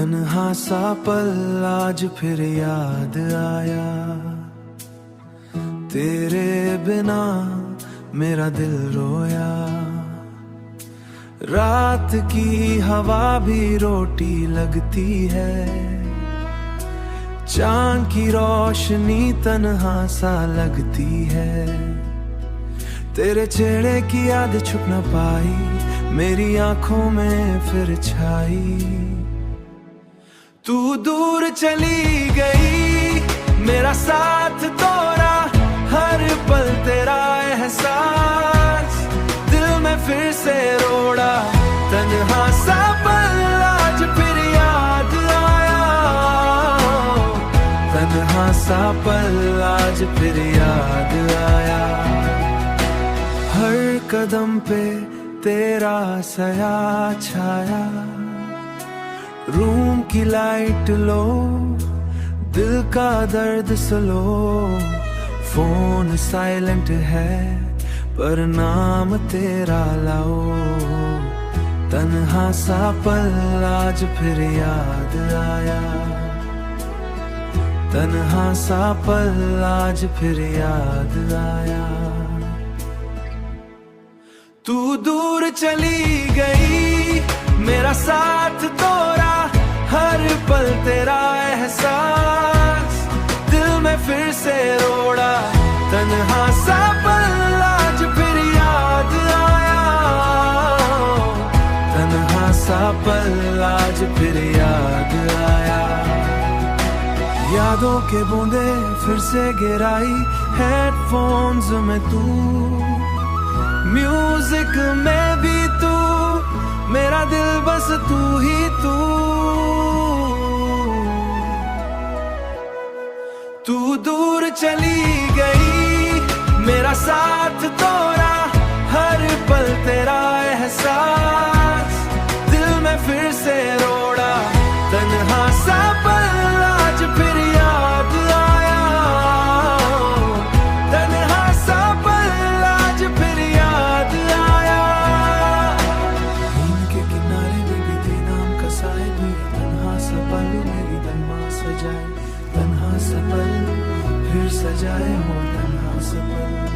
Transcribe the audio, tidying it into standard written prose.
तन्हा सा पल आज फिर याद आया, तेरे बिना मेरा दिल रोया। रात की हवा भी रोटी लगती है, चांद की रोशनी तन्हा सा लगती है। तेरे चेहरे की याद छुप न पाई, मेरी आंखों में फिर छाई। तू दूर चली गई, मेरा साथ तोड़ा, हर पल तेरा एहसास दिल में फिर से रोड़ा। तन्हा सा पल आज फिर याद आया, तन्हा सा पल आज फिर याद आया। हर कदम पे तेरा साया छाया, रूम की लाइट लो, दिल का दर्द सुलो। फोन साइलेंट है पर नाम तेरा लाओ। तन्हा सा पल आज फिर याद आया, तन्हा सा पल आज फिर याद आया। तू दूर चली गई, मेरा साथ तोड़ा, हर पल तेरा एहसास दिल में फिर से रोड़ा। तन्हा सा पल आज फिर याद आया, तन्हा सा पल आज फिर याद आया। यादों के बूंदे फिर से गिराई, हेडफोन्स में तू, म्यूजिक में भी तू, मेरा दिल बस तू ही तू। तू दूर चली गई, मेरा साथ तोड़ा, हर पल तेरा एहसास दिल में फिर से रोड़ा। तन्हा सा पल आज फिर याद आया, तन्हा सा पल आज फिर याद आया। नींद के किनारे में भी तेरे नाम का साहिब, तन्हा सा पल मेरी तन्हा सजाए, तन्हा सा पल फिर सजाए हो तन्हा सा पल।